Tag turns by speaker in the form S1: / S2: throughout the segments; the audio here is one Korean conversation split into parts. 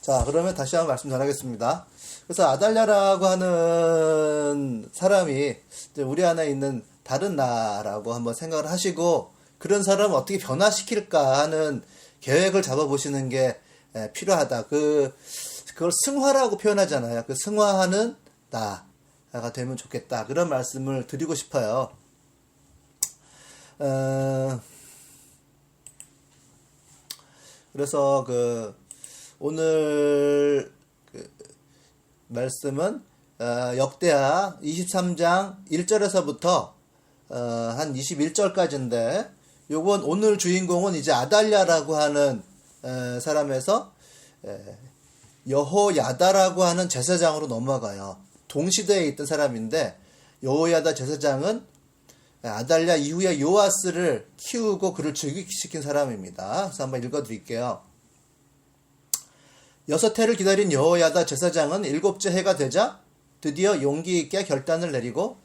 S1: 자, 그러면 다시 한번 말씀 전하겠습니다. 그래서 아달랴라고 하는 사람이 이제 우리 안에 있는 다른 나라고 한번 생각을 하시고, 그런 사람을 어떻게 변화시킬까 하는 계획을 잡아보시는 게 필요하다. 그걸 승화라고 표현하잖아요. 그 승화하는 나가 되면 좋겠다. 그런 말씀을 드리고 싶어요. 그래서 오늘 말씀은 역대하 23장 1절에서부터 한 21절까지인데, 요건 오늘 주인공은 이제 아달랴라고 하는 사람에서 여호야다라고 하는 제사장으로 넘어가요. 동시대에 있던 사람인데, 여호야다 제사장은 아달랴 이후에 요아스를 키우고 그를 즉위시킨 사람입니다. 그래서 한번 읽어드릴게요. 6해를 기다린 여호야다 제사장은 7째 해가 되자 드디어 용기 있게 결단을 내리고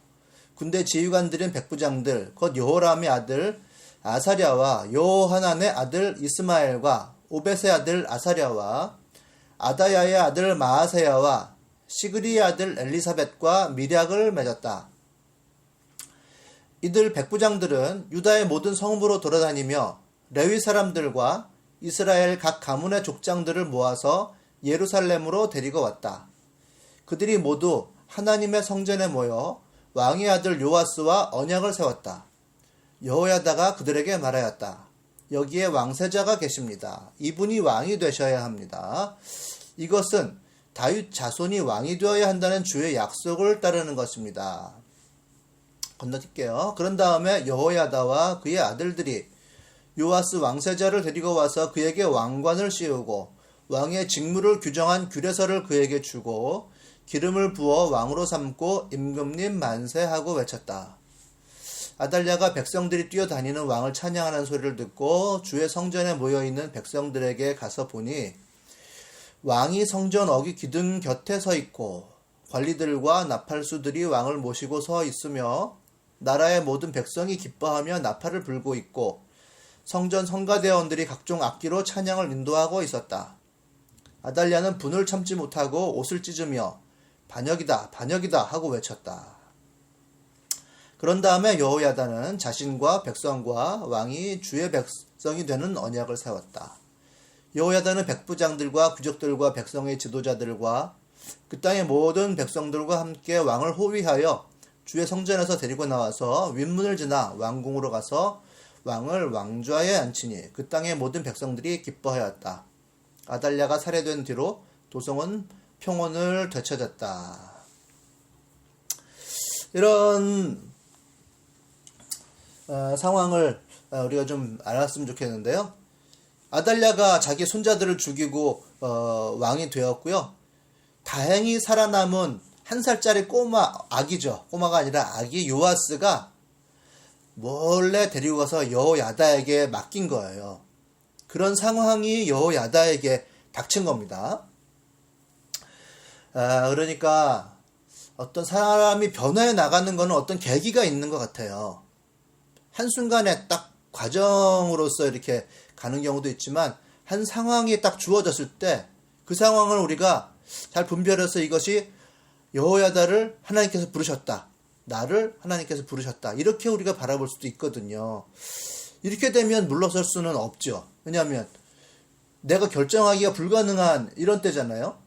S1: 군대 지휘관들인 백부장들 곧 여호람의 아들 아사랴와 요하난의 아들 이스마엘과 오벳의 아들 아사랴와 아다야의 아들 마아세야와 시그리의 아들 엘리사벳과 미략을 맺었다. 이들 백부장들은 유다의 모든 성읍으로 돌아다니며 레위 사람들과 이스라엘 각 가문의 족장들을 모아서 예루살렘으로 데리고 왔다. 그들이 모두 하나님의 성전에 모여 왕의 아들 요아스와 언약을 세웠다. 여호야다가 그들에게 말하였다. 여기에 왕세자가 계십니다. 이분이 왕이 되셔야 합니다. 이것은 다윗 자손이 왕이 되어야 한다는 주의 약속을 따르는 것입니다. 건너뛸게요. 그런 다음에 여호야다와 그의 아들들이 요아스 왕세자를 데리고 와서 그에게 왕관을 씌우고 왕의 직무를 규정한 규례서를 그에게 주고 기름을 부어 왕으로 삼고 임금님 만세하고 외쳤다. 아달랴가 백성들이 뛰어다니는 왕을 찬양하는 소리를 듣고 주의 성전에 모여있는 백성들에게 가서 보니 왕이 성전 어귀 기둥 곁에 서 있고 관리들과 나팔수들이 왕을 모시고 서 있으며 나라의 모든 백성이 기뻐하며 나팔을 불고 있고 성전 성가대원들이 각종 악기로 찬양을 인도하고 있었다. 아달랴는 분을 참지 못하고 옷을 찢으며 반역이다 반역이다 하고 외쳤다. 그런 다음에 여호야다는 자신과 백성과 왕이 주의 백성이 되는 언약을 세웠다. 여호야다는 백부장들과 귀족들과 백성의 지도자들과 그 땅의 모든 백성들과 함께 왕을 호위하여 주의 성전에서 데리고 나와서 윗문을 지나 왕궁으로 가서 왕을 왕좌에 앉히니 그 땅의 모든 백성들이 기뻐하였다. 아달랴가 살해된 뒤로 도성은 평온을 되찾았다. 이런 상황을 우리가 좀 알았으면 좋겠는데요. 아달랴가 자기 손자들을 죽이고 왕이 되었고요. 다행히 살아남은 1살짜리 꼬마, 아기죠. 꼬마가 아니라 아기 요아스가 몰래 데리고 가서 여호야다에게 맡긴 거예요. 그런 상황이 여호야다에게 닥친 겁니다. 그러니까 어떤 사람이 변화해 나가는 것은 어떤 계기가 있는 것 같아요. 한순간에 딱 과정으로서 이렇게 가는 경우도 있지만 한 상황이 딱 주어졌을 때 그 상황을 우리가 잘 분별해서 이것이 여호야다를 하나님께서 부르셨다. 나를 하나님께서 부르셨다. 이렇게 우리가 바라볼 수도 있거든요. 이렇게 되면 물러설 수는 없죠. 왜냐하면 내가 결정하기가 불가능한 이런 때잖아요.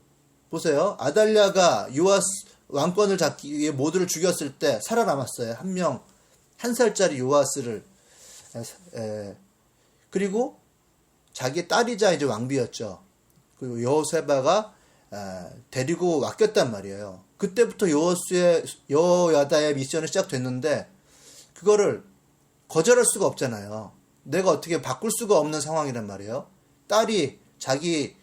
S1: 보세요. 아달랴가 요아스 왕권을 잡기 위해 모두를 죽였을 때 살아남았어요. 한 명, 1살짜리 요아스를. 그리고 자기 딸이자 이제 왕비였죠. 그리고 여호세바가 데리고 맡겼단 말이에요. 그때부터 여호야다의 미션이 시작됐는데 그거를 거절할 수가 없잖아요. 내가 어떻게 바꿀 수가 없는 상황이란 말이에요. 딸이 자기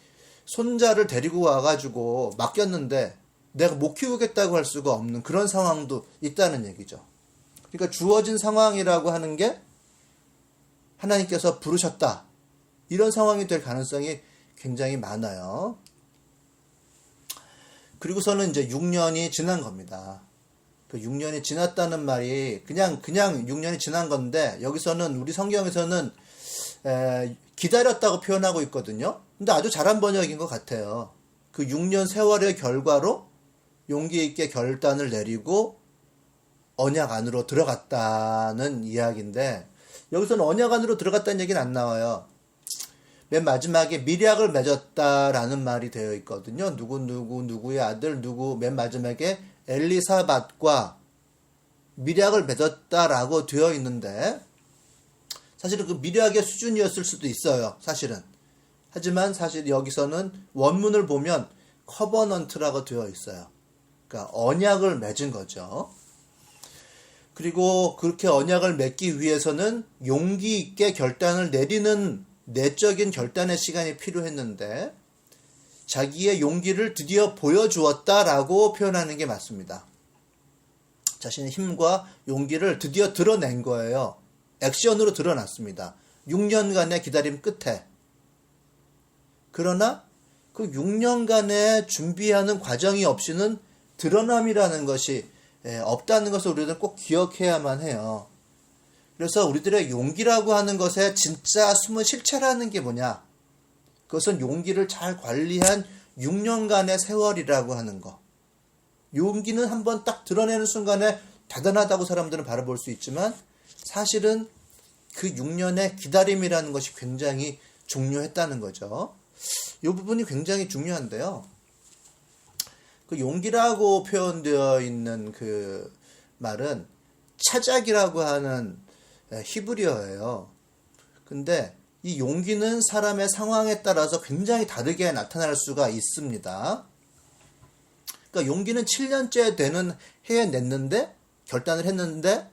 S1: 손자를 데리고 와가지고 맡겼는데 내가 못 키우겠다고 할 수가 없는 그런 상황도 있다는 얘기죠. 그러니까 주어진 상황이라고 하는 게 하나님께서 부르셨다. 이런 상황이 될 가능성이 굉장히 많아요. 그리고서는 이제 6년이 지난 겁니다. 그 6년이 지났다는 말이 그냥 6년이 지난 건데 여기서는 우리 성경에서는 기다렸다고 표현하고 있거든요. 근데 아주 잘한 번역인 것 같아요. 그 6년 세월의 결과로 용기 있게 결단을 내리고 언약 안으로 들어갔다는 이야기인데, 여기서는 언약 안으로 들어갔다는 얘기는 안 나와요. 맨 마지막에 미략을 맺었다라는 말이 되어 있거든요. 누구의 아들 맨 마지막에 엘리사밧과 미략을 맺었다라고 되어 있는데, 사실은 그 미략의 수준이었을 수도 있어요. 사실은. 하지만 사실 여기서는 원문을 보면 커버넌트라고 되어 있어요. 그러니까 언약을 맺은 거죠. 그리고 그렇게 언약을 맺기 위해서는 용기 있게 결단을 내리는 내적인 결단의 시간이 필요했는데, 자기의 용기를 드디어 보여주었다라고 표현하는 게 맞습니다. 자신의 힘과 용기를 드디어 드러낸 거예요. 액션으로 드러났습니다. 6년간의 기다림 끝에. 그러나 그 6년간의 준비하는 과정이 없이는 드러남이라는 것이 없다는 것을 우리들은 꼭 기억해야만 해요. 그래서 우리들의 용기라고 하는 것의 진짜 숨은 실체라는 게 뭐냐? 그것은 용기를 잘 관리한 6년간의 세월이라고 하는 거. 용기는 한번 딱 드러내는 순간에 대단하다고 사람들은 바라볼 수 있지만, 사실은 그 6년의 기다림이라는 것이 굉장히 중요했다는 거죠. 이 부분이 굉장히 중요한데요. 그 용기라고 표현되어 있는 그 말은 차작이라고 하는 히브리어예요. 근데 이 용기는 사람의 상황에 따라서 굉장히 다르게 나타날 수가 있습니다. 그러니까 용기는 7년째 되는 해에 냈는데, 결단을 했는데,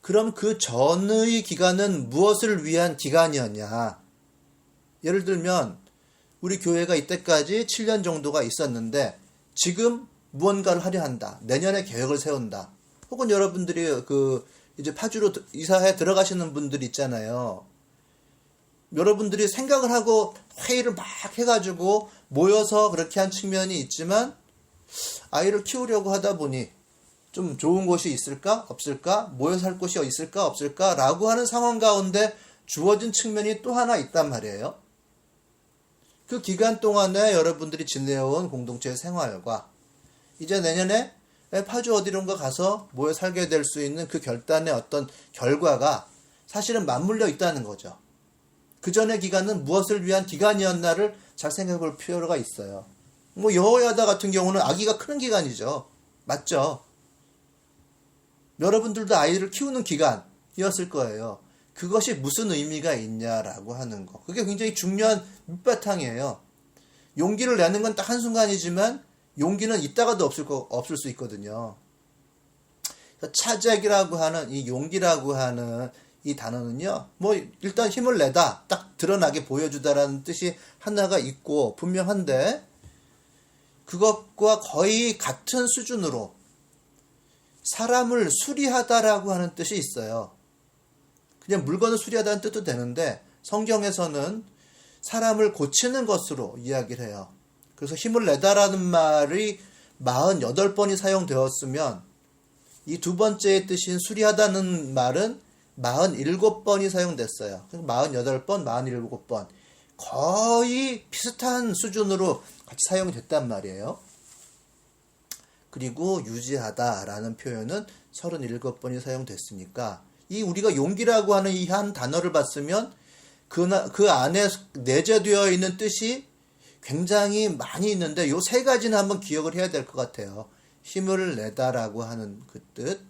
S1: 그럼 그 전의 기간은 무엇을 위한 기간이었냐? 예를 들면 우리 교회가 이때까지 7년 정도가 있었는데 지금 무언가를 하려 한다. 내년에 계획을 세운다. 혹은 여러분들이 이제 파주로 이사해 들어가시는 분들 있잖아요. 여러분들이 생각을 하고 회의를 막 해가지고 모여서 그렇게 한 측면이 있지만, 아이를 키우려고 하다 보니 좀 좋은 곳이 있을까? 없을까? 모여 살 곳이 있을까? 없을까? 라고 하는 상황 가운데 주어진 측면이 또 하나 있단 말이에요. 그 기간 동안에 여러분들이 지내온 공동체의 생활과 이제 내년에 파주 어디론가 가서 모여 살게 될 수 있는 그 결단의 어떤 결과가 사실은 맞물려 있다는 거죠. 그 전의 기간은 무엇을 위한 기간이었나를 잘 생각해 볼 필요가 있어요. 여호야다 같은 경우는 아기가 크는 기간이죠. 맞죠? 여러분들도 아이를 키우는 기간이었을 거예요. 그것이 무슨 의미가 있냐라고 하는 거. 그게 굉장히 중요한 밑바탕이에요. 용기를 내는 건 딱 한순간이지만 용기는 있다가도 없을 수 있거든요. 차작이라고 하는 이 용기라고 하는 이 단어는요, 일단 힘을 내다, 딱 드러나게 보여주다라는 뜻이 하나가 있고 분명한데, 그것과 거의 같은 수준으로 사람을 수리하다라고 하는 뜻이 있어요. 그냥 물건을 수리하다는 뜻도 되는데, 성경에서는 사람을 고치는 것으로 이야기를 해요. 그래서 힘을 내다라는 말이 48번이 사용되었으면, 이 두 번째의 뜻인 수리하다는 말은 47번이 사용됐어요. 48번, 47번. 거의 비슷한 수준으로 같이 사용됐단 말이에요. 그리고 유지하다라는 표현은 37번이 사용됐으니까, 이 우리가 용기라고 하는 이 한 단어를 봤으면 그 안에 내재되어 있는 뜻이 굉장히 많이 있는데, 요 세 가지는 한번 기억을 해야 될 것 같아요. 힘을 내다라고 하는 그 뜻,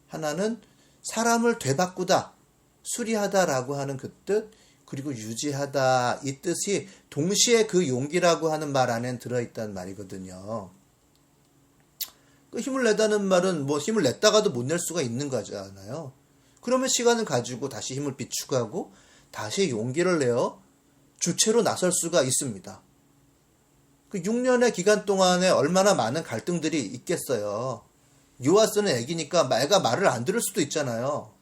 S1: 하나는 사람을 되바꾸다, 수리하다라고 하는 그 뜻, 그리고 유지하다, 이 뜻이 동시에 그 용기라고 하는 말 안에 들어있단 말이거든요. 그 힘을 내다는 말은 힘을 냈다가도 못 낼 수가 있는 거잖아요. 그러면 시간을 가지고 다시 힘을 비축하고 다시 용기를 내어 주체로 나설 수가 있습니다. 그 6년의 기간 동안에 얼마나 많은 갈등들이 있겠어요. 요아스는 애기니까 애가 말을 안 들을 수도 있잖아요.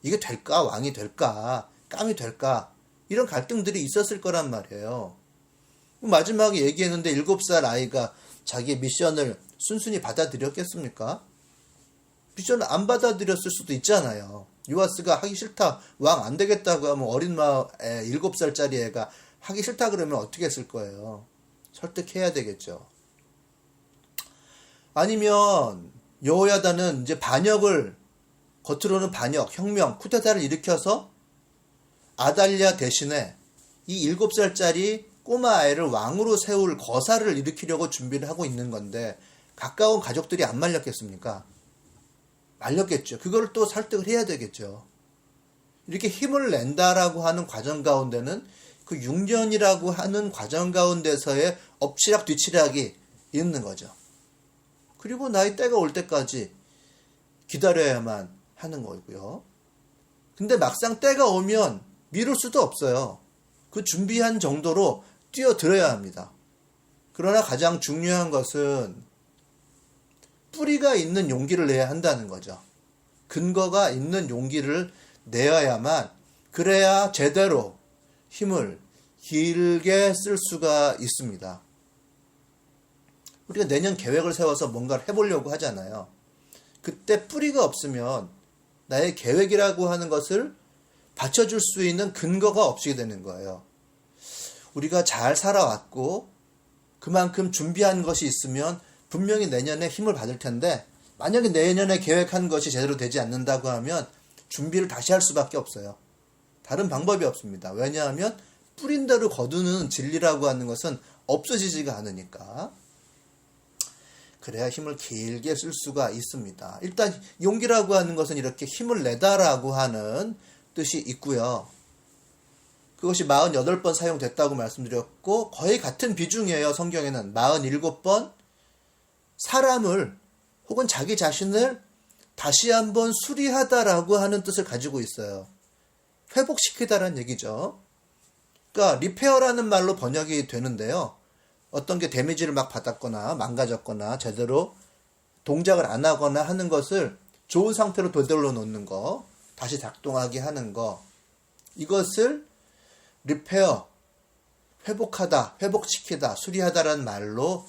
S1: 이게 될까? 왕이 될까? 깜이 될까? 이런 갈등들이 있었을 거란 말이에요. 마지막에 얘기했는데 7살 아이가 자기 미션을 순순히 받아들였겠습니까? 미션을 안 받아들였을 수도 있잖아요. 요아스가 하기 싫다, 왕 안 되겠다고 하면 어린 마에 7살짜리 애가 하기 싫다 그러면 어떻게 했을 거예요. 설득해야 되겠죠. 아니면 여호야다는 이제 반역을, 겉으로는 반역, 혁명, 쿠데타를 일으켜서 아달랴 대신에 이 7살짜리 꼬마 아이를 왕으로 세울 거사를 일으키려고 준비를 하고 있는 건데 가까운 가족들이 안 말렸겠습니까? 말렸겠죠. 그걸 또 설득을 해야 되겠죠. 이렇게 힘을 낸다라고 하는 과정 가운데는 그 6년이라고 하는 과정 가운데서의 엎치락 뒤치락이 있는 거죠. 그리고 나이 때가 올 때까지 기다려야만 하는 거고요. 근데 막상 때가 오면 미룰 수도 없어요. 그 준비한 정도로 뛰어들어야 합니다. 그러나 가장 중요한 것은 뿌리가 있는 용기를 내야 한다는 거죠. 근거가 있는 용기를 내어야만, 그래야 제대로 힘을 길게 쓸 수가 있습니다. 우리가 내년 계획을 세워서 뭔가를 해보려고 하잖아요. 그때 뿌리가 없으면 나의 계획이라고 하는 것을 받쳐줄 수 있는 근거가 없이 되는 거예요. 우리가 잘 살아왔고 그만큼 준비한 것이 있으면 분명히 내년에 힘을 받을 텐데, 만약에 내년에 계획한 것이 제대로 되지 않는다고 하면 준비를 다시 할 수밖에 없어요. 다른 방법이 없습니다. 왜냐하면 뿌린 대로 거두는 진리라고 하는 것은 없어지지가 않으니까. 그래야 힘을 길게 쓸 수가 있습니다. 일단 용기라고 하는 것은 이렇게 힘을 내다라고 하는 뜻이 있고요. 그것이 48번 사용됐다고 말씀드렸고, 거의 같은 비중이에요. 성경에는 47번 사람을 혹은 자기 자신을 다시 한번 수리하다라고 하는 뜻을 가지고 있어요. 회복시키다라는 얘기죠. 그러니까 리페어라는 말로 번역이 되는데요. 어떤 게 데미지를 막 받았거나 망가졌거나 제대로 동작을 안 하거나 하는 것을 좋은 상태로 되돌려 놓는 거, 다시 작동하게 하는 거, 이것을 리페어, 회복하다, 회복시키다, 수리하다라는 말로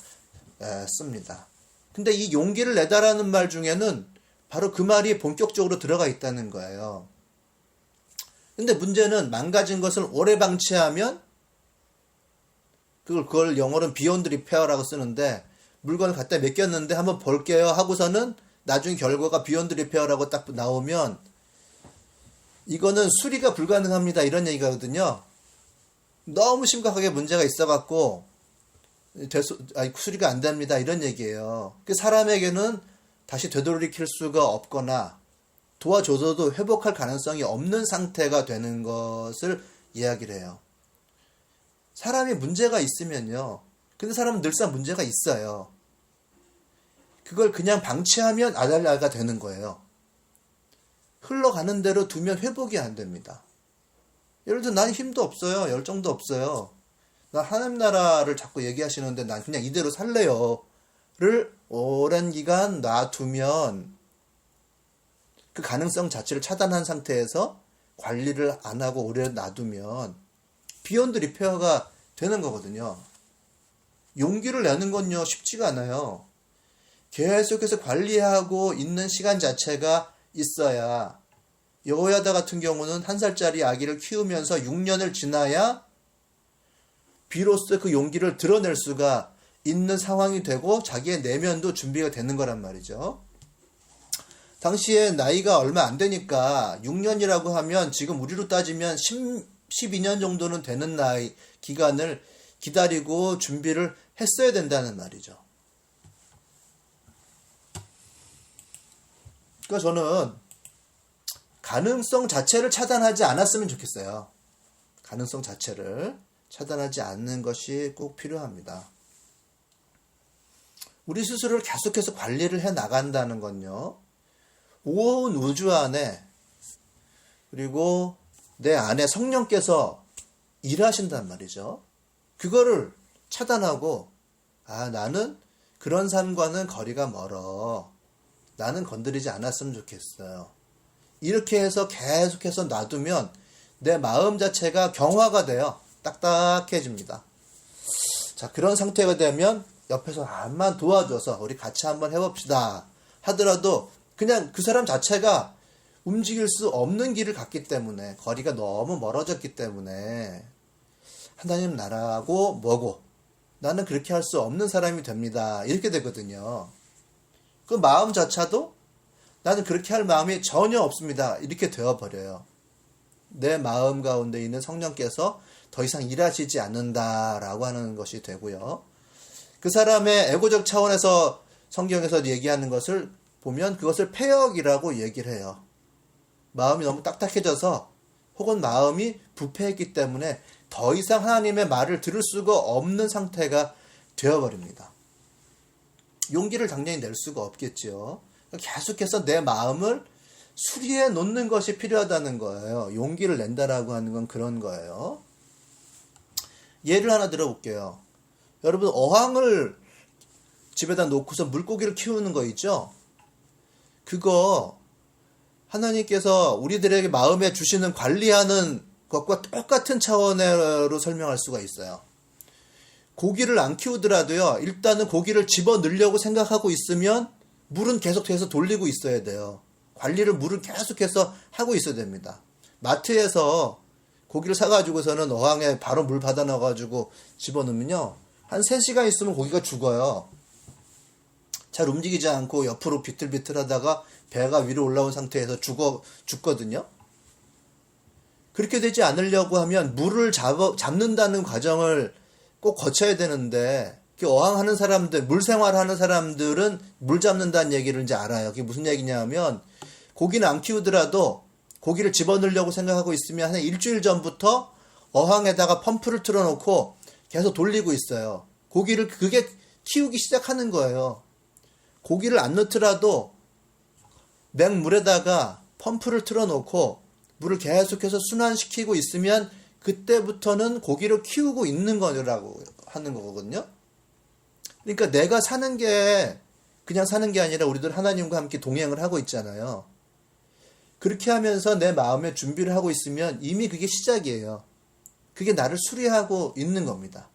S1: 씁니다. 근데 이 용기를 내다라는 말 중에는 바로 그 말이 본격적으로 들어가 있다는 거예요. 근데 문제는 망가진 것을 오래 방치하면, 그걸 영어로는 beyond repair라고 쓰는데, 물건을 갖다 맡겼는데 한번 볼게요 하고서는 나중에 결과가 beyond repair라고 딱 나오면 이거는 수리가 불가능합니다 이런 얘기거든요. 너무 심각하게 문제가 있어갖고 수리가 안 됩니다 이런 얘기예요. 그 사람에게는 다시 되돌이킬 수가 없거나 도와줘도 회복할 가능성이 없는 상태가 되는 것을 이야기를 해요. 사람이 문제가 있으면요, 근데 사람은 늘상 문제가 있어요. 그걸 그냥 방치하면 아달랴가 되는 거예요. 흘러가는 대로 두면 회복이 안 됩니다. 예를 들어 난 힘도 없어요. 열정도 없어요. 나 하나님 나라를 자꾸 얘기하시는데 난 그냥 이대로 살래요 를 오랜 기간 놔두면, 그 가능성 자체를 차단한 상태에서 관리를 안 하고 오래 놔두면 비욘드 리페어가 되는 거거든요. 용기를 내는 건요 쉽지가 않아요. 계속해서 관리하고 있는 시간 자체가 있어야, 여호야다 같은 경우는 1살짜리 아기를 키우면서 6년을 지나야 비로소 그 용기를 드러낼 수가 있는 상황이 되고 자기의 내면도 준비가 되는 거란 말이죠. 당시에 나이가 얼마 안 되니까 6년이라고 하면 지금 우리로 따지면 12년 정도는 되는 나이 기간을 기다리고 준비를 했어야 된다는 말이죠. 그러니까 저는 가능성 자체를 차단하지 않았으면 좋겠어요. 가능성 자체를 차단하지 않는 것이 꼭 필요합니다. 우리 스스로를 계속해서 관리를 해 나간다는 건요, 온 우주 안에, 그리고 내 안에 성령께서 일하신단 말이죠. 그거를 차단하고, 나는 그런 삶과는 거리가 멀어, 나는 건드리지 않았으면 좋겠어요, 이렇게 해서 계속해서 놔두면 내 마음 자체가 경화가 돼요. 딱딱해집니다. 자, 그런 상태가 되면 옆에서 암만 도와줘서 우리 같이 한번 해봅시다 하더라도 그냥 그 사람 자체가 움직일 수 없는 길을 갔기 때문에, 거리가 너무 멀어졌기 때문에 하나님 나라하고 뭐고 나는 그렇게 할 수 없는 사람이 됩니다. 이렇게 되거든요. 그 마음조차도 나는 그렇게 할 마음이 전혀 없습니다. 이렇게 되어버려요. 내 마음 가운데 있는 성령께서 더 이상 일하시지 않는다라고 하는 것이 되고요. 그 사람의 에고적 차원에서 성경에서 얘기하는 것을 보면 그것을 폐역이라고 얘기를 해요. 마음이 너무 딱딱해져서 혹은 마음이 부패했기 때문에 더 이상 하나님의 말을 들을 수가 없는 상태가 되어버립니다. 용기를 당연히 낼 수가 없겠죠. 계속해서 내 마음을 수리해 놓는 것이 필요하다는 거예요. 용기를 낸다라고 하는 건 그런 거예요. 예를 하나 들어볼게요. 여러분, 어항을 집에다 놓고서 물고기를 키우는 거 있죠? 그거 하나님께서 우리들에게 마음에 주시는 관리하는 것과 똑같은 차원으로 설명할 수가 있어요. 고기를 안 키우더라도요, 일단은 고기를 집어넣으려고 생각하고 있으면 물은 계속해서 돌리고 있어야 돼요. 관리를 물을 계속해서 하고 있어야 됩니다. 마트에서 고기를 사가지고서는 어항에 바로 물 받아 넣어가지고 집어넣으면요, 한 3시간 있으면 고기가 죽어요. 잘 움직이지 않고 옆으로 비틀비틀 하다가 배가 위로 올라온 상태에서 죽거든요. 그렇게 되지 않으려고 하면 물을 잡는다는 과정을 꼭 거쳐야 되는데, 어항하는 사람들, 물 생활하는 사람들은 물 잡는다는 얘기를 이제 알아요. 그게 무슨 얘기냐 하면, 고기는 안 키우더라도 고기를 집어넣으려고 생각하고 있으면 한 일주일 전부터 어항에다가 펌프를 틀어놓고 계속 돌리고 있어요. 고기를 그게 키우기 시작하는 거예요. 고기를 안 넣더라도 맹물에다가 펌프를 틀어놓고 물을 계속해서 순환시키고 있으면 그때부터는 고기를 키우고 있는 거라고 하는 거거든요. 그러니까 내가 사는 게 그냥 사는 게 아니라 우리들 하나님과 함께 동행을 하고 있잖아요. 그렇게 하면서 내 마음의 준비를 하고 있으면 이미 그게 시작이에요. 그게 나를 수리하고 있는 겁니다.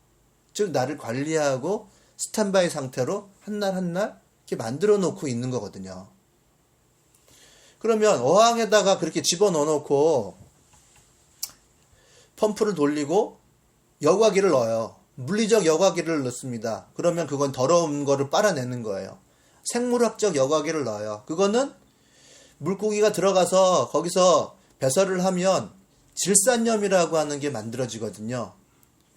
S1: 즉 나를 관리하고 스탠바이 상태로 한날 한날 이렇게 만들어 놓고 있는 거거든요. 그러면 어항에다가 그렇게 집어넣어 놓고 펌프를 돌리고 여과기를 넣어요. 물리적 여과기를 넣습니다. 그러면 그건 더러운 거를 빨아내는 거예요. 생물학적 여과기를 넣어요. 그거는 물고기가 들어가서 거기서 배설을 하면 질산염이라고 하는 게 만들어지거든요.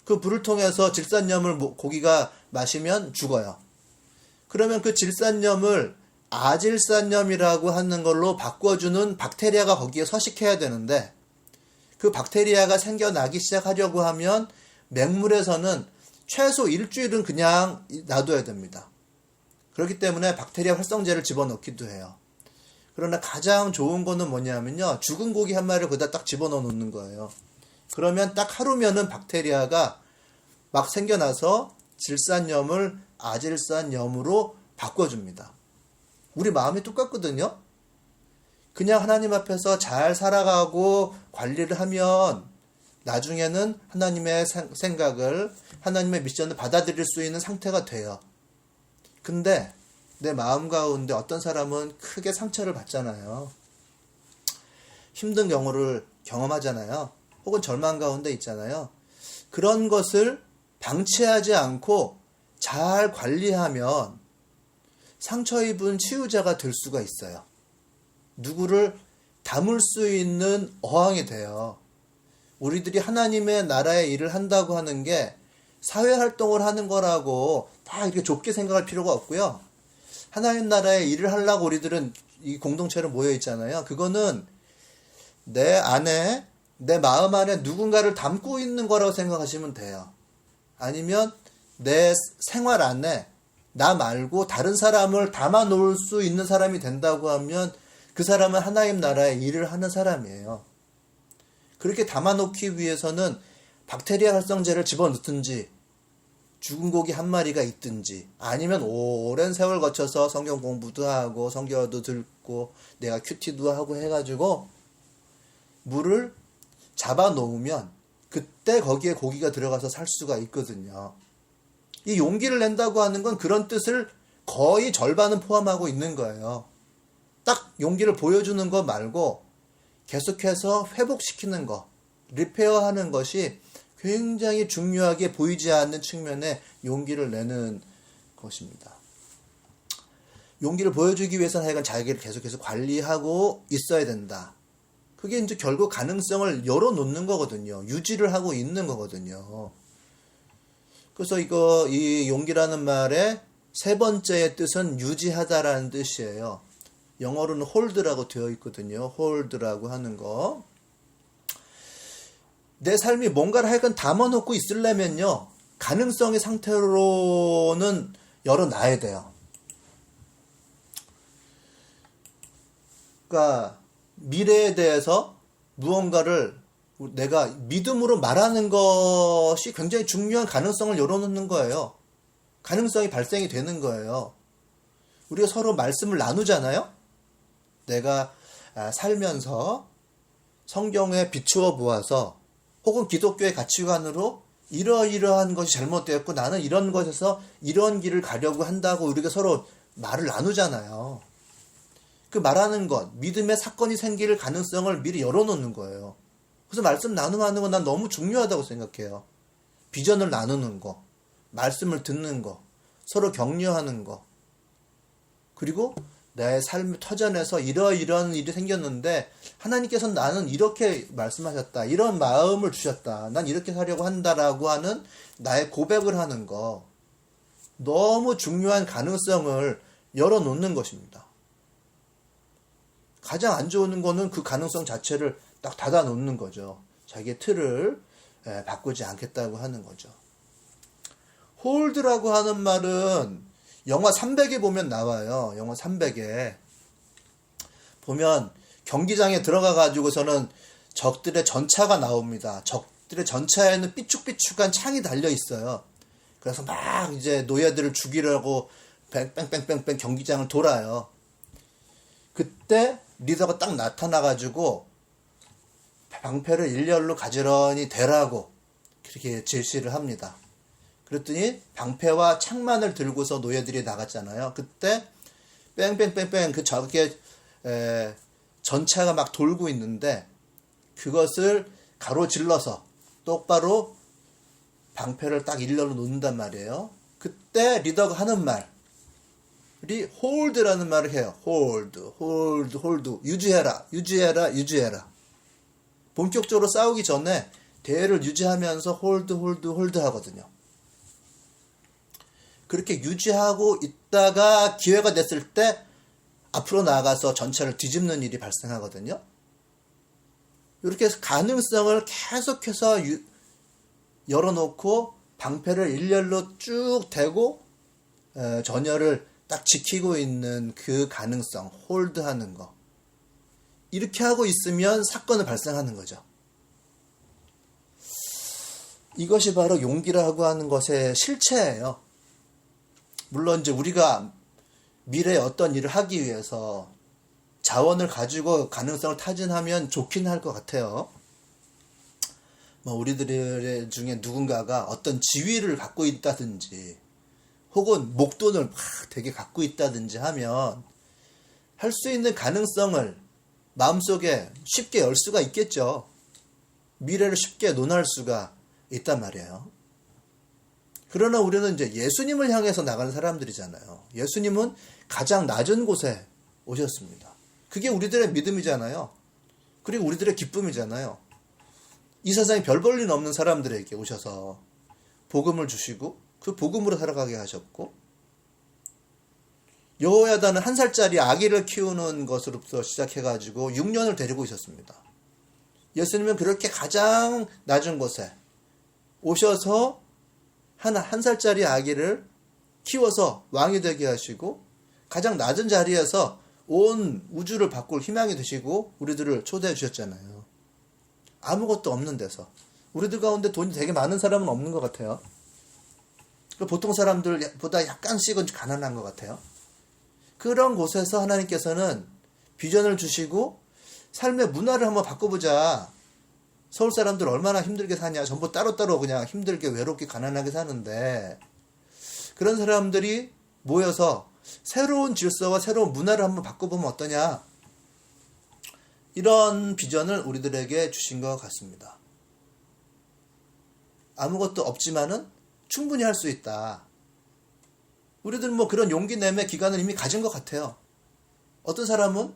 S1: 그 물을 통해서 질산염을 고기가 마시면 죽어요. 그러면 그 질산염을 아질산염이라고 하는 걸로 바꿔주는 박테리아가 거기에 서식해야 되는데, 그 박테리아가 생겨나기 시작하려고 하면 맹물에서는 최소 일주일은 그냥 놔둬야 됩니다. 그렇기 때문에 박테리아 활성제를 집어넣기도 해요. 그러나 가장 좋은 거는 뭐냐면요, 죽은 고기 한 마리를 거기다 딱 집어넣어 놓는 거예요. 그러면 딱 하루면은 박테리아가 막 생겨나서 질산염을 아질산염으로 바꿔줍니다. 우리 마음이 똑같거든요. 그냥 하나님 앞에서 잘 살아가고 관리를 하면 나중에는 하나님의 생각을, 하나님의 미션을 받아들일 수 있는 상태가 돼요. 근데 내 마음 가운데 어떤 사람은 크게 상처를 받잖아요. 힘든 경우를 경험하잖아요. 혹은 절망 가운데 있잖아요. 그런 것을 방치하지 않고 잘 관리하면 상처 입은 치유자가 될 수가 있어요. 누구를 담을 수 있는 어항이 돼요. 우리들이 하나님의 나라의 일을 한다고 하는 게 사회활동을 하는 거라고 다 이렇게 좁게 생각할 필요가 없고요. 하나님 나라의 일을 하려고 우리들은 이 공동체로 모여 있잖아요. 그거는 내 안에, 내 마음 안에 누군가를 담고 있는 거라고 생각하시면 돼요. 아니면 내 생활 안에 나 말고 다른 사람을 담아 놓을 수 있는 사람이 된다고 하면 그 사람은 하나님 나라의 일을 하는 사람이에요. 그렇게 담아 놓기 위해서는 박테리아 활성제를 집어넣든지 죽은 고기 한 마리가 있든지, 아니면 오랜 세월 거쳐서 성경 공부도 하고 성경도 듣고 내가 큐티도 하고 해가지고 물을 잡아 놓으면 그때 거기에 고기가 들어가서 살 수가 있거든요. 이 용기를 낸다고 하는 건 그런 뜻을 거의 절반은 포함하고 있는 거예요. 딱 용기를 보여주는 거 말고 계속해서 회복시키는 거, 리페어하는 것이 굉장히 중요하게 보이지 않는 측면에 용기를 내는 것입니다. 용기를 보여주기 위해서는 하여간 자기를 계속해서 관리하고 있어야 된다. 그게 이제 결국 가능성을 열어놓는 거거든요. 유지를 하고 있는 거거든요. 그래서 이 용기라는 말의 세 번째의 뜻은 유지하다라는 뜻이에요. 영어로는 hold라고 되어 있거든요. hold라고 하는 거. 내 삶이 뭔가를 하여간 담아놓고 있으려면요, 가능성의 상태로는 열어놔야 돼요. 그러니까 미래에 대해서 무언가를 내가 믿음으로 말하는 것이 굉장히 중요한 가능성을 열어놓는 거예요. 가능성이 발생이 되는 거예요. 우리가 서로 말씀을 나누잖아요. 내가 살면서 성경에 비추어 보아서 혹은 기독교의 가치관으로 이러이러한 것이 잘못되었고 나는 이런 것에서 이런 길을 가려고 한다고 우리가 서로 말을 나누잖아요. 그 말하는 것, 믿음의 사건이 생길 가능성을 미리 열어놓는 거예요. 그래서 말씀 나눔하는 건 난 너무 중요하다고 생각해요. 비전을 나누는 거, 말씀을 듣는 거, 서로 격려하는 거, 그리고 내 삶 터전에서 이러이러한 일이 생겼는데 하나님께서는 나는 이렇게 말씀하셨다, 이런 마음을 주셨다, 난 이렇게 살려고 한다라고 하는 나의 고백을 하는 거, 너무 중요한 가능성을 열어놓는 것입니다. 가장 안 좋은 거는 그 가능성 자체를 딱 닫아놓는 거죠. 자기의 틀을 바꾸지 않겠다고 하는 거죠. 홀드라고 하는 말은 영화 300에 보면 나와요. 영화 300에 보면 경기장에 들어가 가지고서는 적들의 전차가 나옵니다. 적들의 전차에는 삐쭉삐쭉한 창이 달려 있어요. 그래서 막 이제 노예들을 죽이려고 뺑뺑뺑뺑뺑 경기장을 돌아요. 그때 리더가 딱 나타나가지고 방패를 일렬로 가지런히 대라고 그렇게 제시를 합니다. 그랬더니 방패와 창만을 들고서 노예들이 나갔잖아요. 그때 뺑뺑뺑뺑 그 저게 전차가 막 돌고 있는데 그것을 가로질러서 똑바로 방패를 딱 일렬로 놓는단 말이에요. 그때 리더가 하는 말이 hold라는 말을 해요. hold. 유지해라. 본격적으로 싸우기 전에 대를 유지하면서 hold 하거든요. 그렇게 유지하고 있다가 기회가 됐을 때 앞으로 나아가서 전차를 뒤집는 일이 발생하거든요. 이렇게 해서 가능성을 계속해서 열어놓고 방패를 일렬로 쭉 대고 전열을 딱 지키고 있는 그 가능성, 홀드하는 거. 이렇게 하고 있으면 사건은 발생하는 거죠. 이것이 바로 용기라고 하는 것의 실체예요. 물론 이제 우리가 미래에 어떤 일을 하기 위해서 자원을 가지고 가능성을 타진하면 좋긴 할 것 같아요. 우리들 중에 누군가가 어떤 지위를 갖고 있다든지 혹은 목돈을 막 되게 갖고 있다든지 하면 할 수 있는 가능성을 마음속에 쉽게 열 수가 있겠죠. 미래를 쉽게 논할 수가 있단 말이에요. 그러나 우리는 이제 예수님을 향해서 나가는 사람들이잖아요. 예수님은 가장 낮은 곳에 오셨습니다. 그게 우리들의 믿음이잖아요. 그리고 우리들의 기쁨이잖아요. 이 세상에 별 볼 일 없는 사람들에게 오셔서 복음을 주시고 그 복음으로 살아가게 하셨고, 여호야다는 1살짜리 아기를 키우는 것으로부터 시작해가지고 6년을 데리고 있었습니다. 예수님은 그렇게 가장 낮은 곳에 오셔서 한 살짜리 아기를 키워서 왕이 되게 하시고 가장 낮은 자리에서 온 우주를 바꿀 희망이 되시고 우리들을 초대해 주셨잖아요. 아무것도 없는 데서. 우리들 가운데 돈이 되게 많은 사람은 없는 것 같아요. 보통 사람들보다 약간씩은 가난한 것 같아요. 그런 곳에서 하나님께서는 비전을 주시고 삶의 문화를 한번 바꿔보자. 서울 사람들 얼마나 힘들게 사냐. 전부 따로따로 그냥 힘들게 외롭게 가난하게 사는데 그런 사람들이 모여서 새로운 질서와 새로운 문화를 한번 바꿔보면 어떠냐. 이런 비전을 우리들에게 주신 것 같습니다. 아무것도 없지만은 충분히 할 수 있다. 우리들 뭐 그런 용기 내매 기간을 이미 가진 것 같아요. 어떤 사람은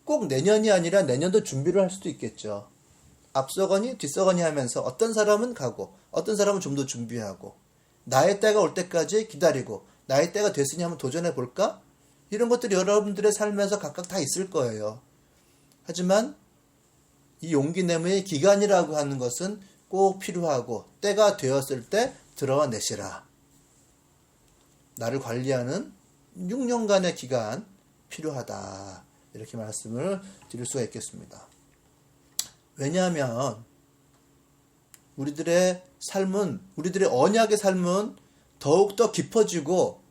S1: 꼭 내년이 아니라 내년도 준비를 할 수도 있겠죠. 앞서거니 뒤서거니 하면서 어떤 사람은 가고 어떤 사람은 좀 더 준비하고 나의 때가 올 때까지 기다리고 나의 때가 됐으니 한번 도전해 볼까? 이런 것들이 여러분들의 삶에서 각각 다 있을 거예요. 하지만 이 용기 내매의 기간이라고 하는 것은 꼭 필요하고 때가 되었을 때 드러내시라. 나를 관리하는 6년간의 기간 필요하다. 이렇게 말씀을 드릴 수가 있겠습니다. 왜냐하면 우리들의 삶은, 우리들의 언약의 삶은 더욱더 깊어지고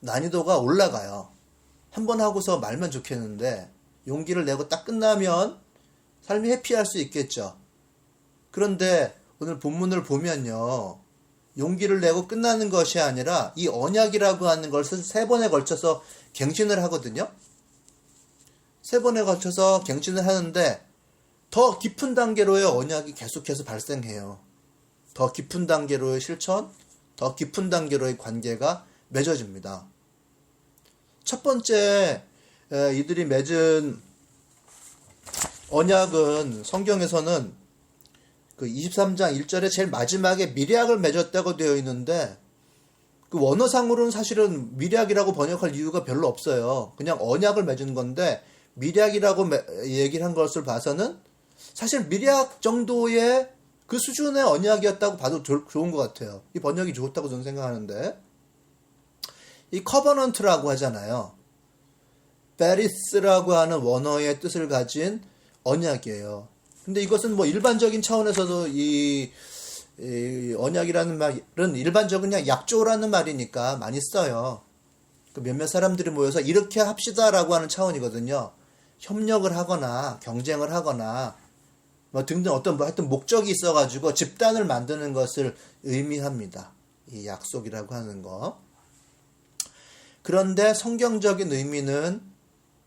S1: 난이도가 올라가요. 한번 하고서 말만 좋겠는데 용기를 내고 딱 끝나면 삶이 해피할 수 있겠죠. 그런데 오늘 본문을 보면요. 용기를 내고 끝나는 것이 아니라 이 언약이라고 하는 것을 3번에 걸쳐서 갱신을 하거든요. 3번에 걸쳐서 갱신을 하는데 더 깊은 단계로의 언약이 계속해서 발생해요. 더 깊은 단계로의 실천, 더 깊은 단계로의 관계가 맺어집니다. 첫 번째 이들이 맺은 언약은 성경에서는 그 23장 1절에 제일 마지막에 미략을 맺었다고 되어 있는데 그 원어상으로는 사실은 미략이라고 번역할 이유가 별로 없어요. 그냥 언약을 맺은 건데 미략이라고 얘기를 한 것을 봐서는 사실 미략 정도의 그 수준의 언약이었다고 봐도 좋은 것 같아요. 이 번역이 좋다고 저는 생각하는데 이 커버넌트라고 하잖아요. 베리스라고 하는 원어의 뜻을 가진 언약이에요. 근데 이것은 뭐 일반적인 차원에서도 이 언약이라는 말은 일반적인 그냥 약조라는 말이니까 많이 써요. 그 몇몇 사람들이 모여서 이렇게 합시다라고 하는 차원이거든요. 협력을 하거나 경쟁을 하거나 뭐 등등 어떤 뭐 하여튼 목적이 있어가지고 집단을 만드는 것을 의미합니다. 이 약속이라고 하는 거. 그런데 성경적인 의미는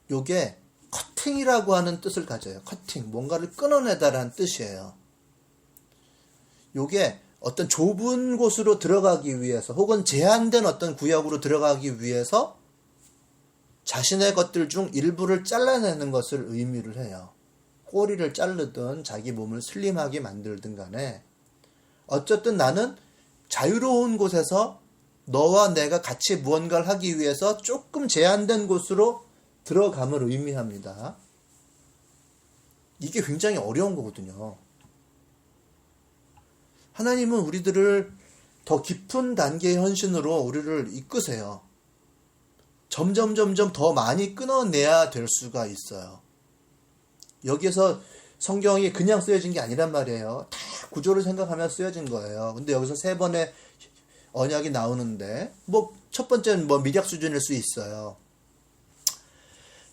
S1: 요게 커팅이라고 하는 뜻을 가져요. 커팅, 뭔가를 끊어내다라는 뜻이에요. 요게 어떤 좁은 곳으로 들어가기 위해서 혹은 제한된 어떤 구역으로 들어가기 위해서 자신의 것들 중 일부를 잘라내는 것을 의미를 해요. 꼬리를 자르든 자기 몸을 슬림하게 만들든 간에 어쨌든 나는 자유로운 곳에서 너와 내가 같이 무언가를 하기 위해서 조금 제한된 곳으로 들어감을 의미합니다. 이게 굉장히 어려운 거거든요. 하나님은 우리들을 더 깊은 단계의 헌신으로 우리를 이끄세요. 점점 더 많이 끊어내야 될 수가 있어요. 여기에서 성경이 그냥 쓰여진 게 아니란 말이에요. 다 구조를 생각하며 쓰여진 거예요. 근데 여기서 3번의 언약이 나오는데 뭐 첫 번째는 뭐 미략 수준일 수 있어요.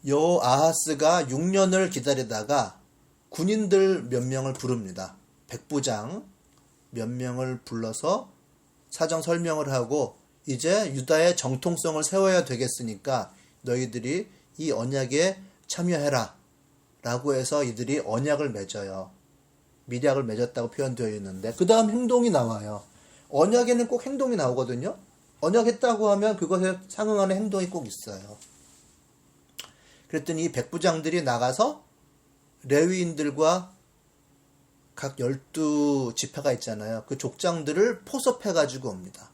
S1: 요 아하스가 6년을 기다리다가 군인들 몇 명을 부릅니다. 백부장 몇 명을 불러서 사정 설명을 하고 이제 유다의 정통성을 세워야 되겠으니까 너희들이 이 언약에 참여해라 라고 해서 이들이 언약을 맺어요. 미략을 맺었다고 표현되어 있는데 그 다음 행동이 나와요. 언약에는 꼭 행동이 나오거든요. 언약했다고 하면 그것에 상응하는 행동이 꼭 있어요. 그랬더니 이 백부장들이 나가서 레위인들과 각 12지파가 있잖아요. 그 족장들을 포섭해가지고 옵니다.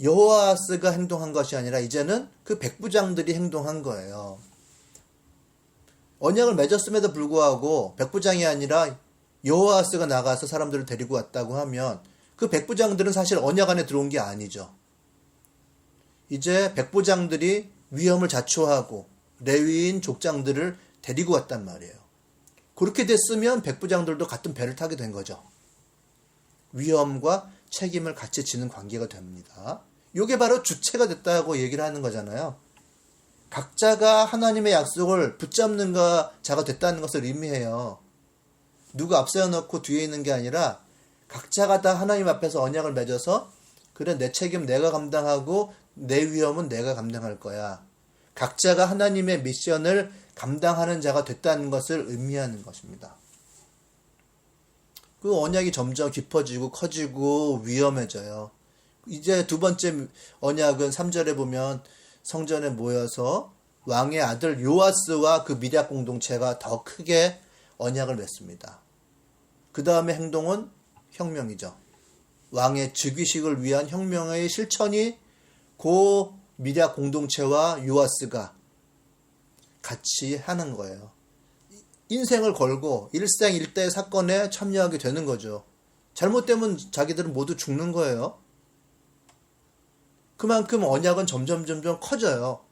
S1: 여호아스가 행동한 것이 아니라 이제는 그 백부장들이 행동한 거예요. 언약을 맺었음에도 불구하고 백부장이 아니라 여호아스가 나가서 사람들을 데리고 왔다고 하면 그 백부장들은 사실 언약 안에 들어온 게 아니죠. 이제 백부장들이 위험을 자초하고 레위인 족장들을 데리고 왔단 말이에요. 그렇게 됐으면 백부장들도 같은 배를 타게 된 거죠. 위험과 책임을 같이 지는 관계가 됩니다. 이게 바로 주체가 됐다고 얘기를 하는 거잖아요. 각자가 하나님의 약속을 붙잡는 자가 됐다는 것을 의미해요. 누가 앞세워 놓고 뒤에 있는 게 아니라 각자가 다 하나님 앞에서 언약을 맺어서 그래 내 책임 내가 감당하고 내 위험은 내가 감당할 거야. 각자가 하나님의 미션을 감당하는 자가 됐다는 것을 의미하는 것입니다. 그 언약이 점점 깊어지고 커지고 위험해져요. 이제 두 번째 언약은 3절에 보면 성전에 모여서 왕의 아들 요아스와 그 미략 공동체가 더 크게 언약을 맺습니다. 그 다음에 행동은 혁명이죠. 왕의 즉위식을 위한 혁명의 실천이 그 미략 공동체와 요아스가 같이 하는 거예요. 인생을 걸고 일생일대 사건에 참여하게 되는 거죠. 잘못되면 자기들은 모두 죽는 거예요. 그만큼 언약은 점점 커져요.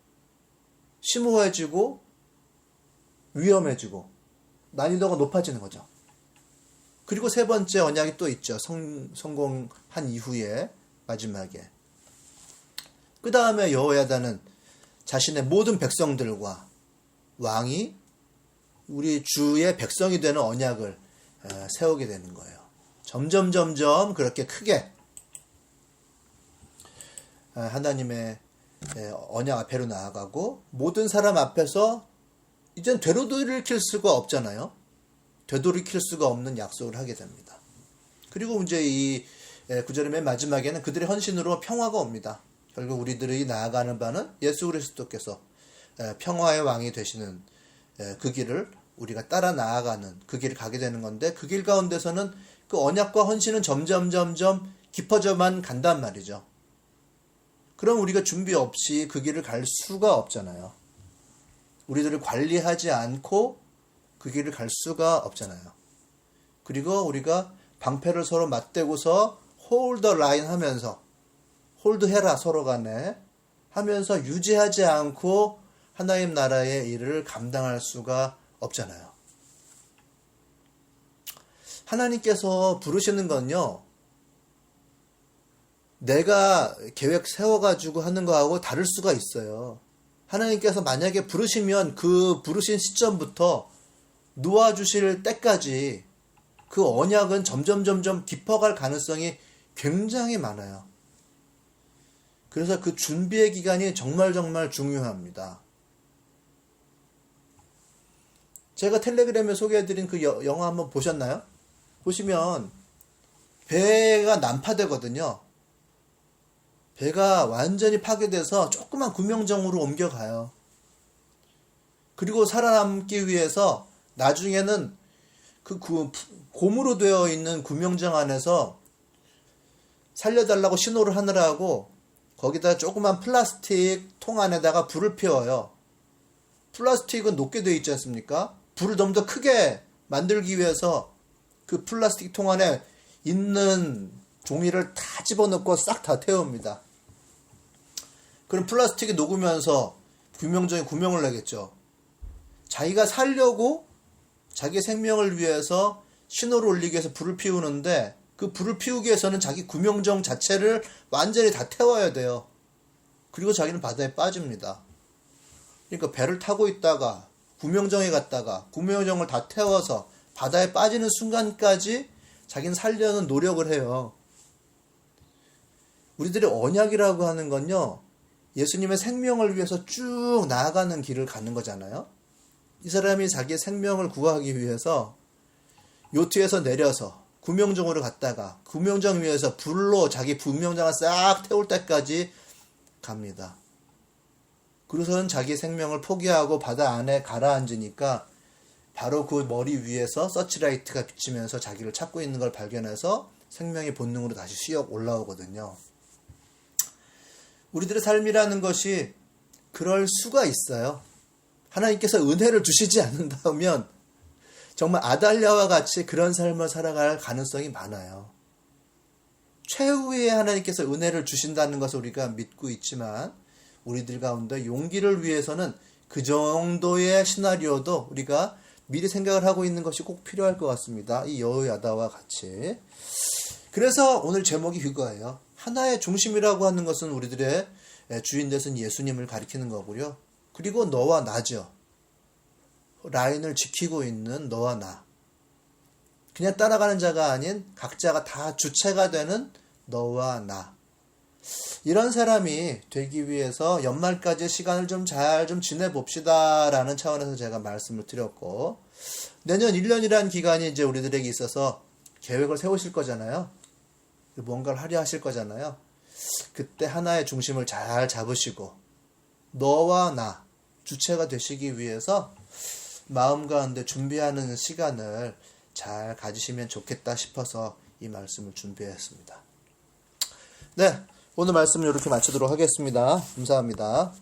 S1: 심오해지고 위험해지고 난이도가 높아지는 거죠. 그리고 세 번째 언약이 또 있죠. 성공한 이후에 마지막에. 그 다음에 여호야다는 자신의 모든 백성들과 왕이 우리 주의 백성이 되는 언약을 세우게 되는 거예요. 점점 그렇게 크게 하나님의 언약 앞에로 나아가고 모든 사람 앞에서 이젠 되돌이킬 수가 없잖아요. 되돌이킬 수가 없는 약속을 하게 됩니다. 그리고 이제 이 9절의 맨 마지막에는 그들의 헌신으로 평화가 옵니다. 결국 우리들이 나아가는 바는 예수 그리스도께서 평화의 왕이 되시는 그 길을 우리가 따라 나아가는 그 길을 가게 되는 건데, 그 길 가운데서는 그 언약과 헌신은 점점 깊어져만 간단 말이죠. 그럼 우리가 준비 없이 그 길을 갈 수가 없잖아요. 우리들을 관리하지 않고 그 길을 갈 수가 없잖아요. 그리고 우리가 방패를 서로 맞대고서 홀드 라인 하면서 홀드 해라 서로 간에 하면서 유지하지 않고 하나님 나라의 일을 감당할 수가 없잖아요. 하나님께서 부르시는 건요, 내가 계획 세워가지고 하는 거하고 다를 수가 있어요. 하나님께서 만약에 부르시면 그 부르신 시점부터 놓아주실 때까지 그 언약은 점점 깊어갈 가능성이 굉장히 많아요. 그래서 그 준비의 기간이 정말 중요합니다. 제가 텔레그램에 소개해드린 그 영화 한번 보셨나요? 보시면 배가 난파되거든요. 배가 완전히 파괴돼서 조그만 구명정으로 옮겨가요. 그리고 살아남기 위해서 나중에는 그 고무로 되어 있는 구명정 안에서 살려달라고 신호를 하느라고 거기다 조그만 플라스틱 통 안에다가 불을 피워요. 플라스틱은 높게 되어 있지 않습니까? 불을 너무 더 크게 만들기 위해서 그 플라스틱 통 안에 있는 종이를 다 집어넣고 싹 다 태웁니다. 그럼 플라스틱이 녹으면서 구명정에 구멍을 내겠죠. 자기가 살려고 자기 생명을 위해서 신호를 올리기 위해서 불을 피우는데, 그 불을 피우기 위해서는 자기 구명정 자체를 완전히 다 태워야 돼요. 그리고 자기는 바다에 빠집니다. 그러니까 배를 타고 있다가 구명정에 갔다가 구명정을 다 태워서 바다에 빠지는 순간까지 자기는 살려는 노력을 해요. 우리들의 언약이라고 하는 건요, 예수님의 생명을 위해서 쭉 나아가는 길을 가는 거잖아요. 이 사람이 자기의 생명을 구하기 위해서 요트에서 내려서 구명정으로 갔다가 구명정 위에서 불로 자기 구명정을 싹 태울 때까지 갑니다. 그래서는 자기 생명을 포기하고 바다 안에 가라앉으니까 바로 그 머리 위에서 서치라이트가 비치면서 자기를 찾고 있는 걸 발견해서 생명의 본능으로 다시 휘어 올라오거든요. 우리들의 삶이라는 것이 그럴 수가 있어요. 하나님께서 은혜를 주시지 않는다면 정말 아달랴와 같이 그런 삶을 살아갈 가능성이 많아요. 최후에 하나님께서 은혜를 주신다는 것을 우리가 믿고 있지만, 우리들 가운데 용기를 위해서는 그 정도의 시나리오도 우리가 미리 생각을 하고 있는 것이 꼭 필요할 것 같습니다. 이 여호야다와 같이. 그래서 오늘 제목이 그거예요. 하나의 중심이라고 하는 것은 우리들의 주인 되신 예수님을 가리키는 거고요. 그리고 너와 나죠. 라인을 지키고 있는 너와 나. 그냥 따라가는 자가 아닌 각자가 다 주체가 되는 너와 나. 이런 사람이 되기 위해서 연말까지 시간을 잘 지내봅시다 라는 차원에서 제가 말씀을 드렸고, 내년 1년이라는 기간이 이제 우리들에게 있어서 계획을 세우실 거잖아요. 뭔가를 하려 하실 거잖아요. 그때 하나의 중심을 잘 잡으시고 너와 나 주체가 되시기 위해서 마음 가운데 준비하는 시간을 잘 가지시면 좋겠다 싶어서 이 말씀을 준비했습니다. 네, 오늘 말씀을 이렇게 마치도록 하겠습니다. 감사합니다.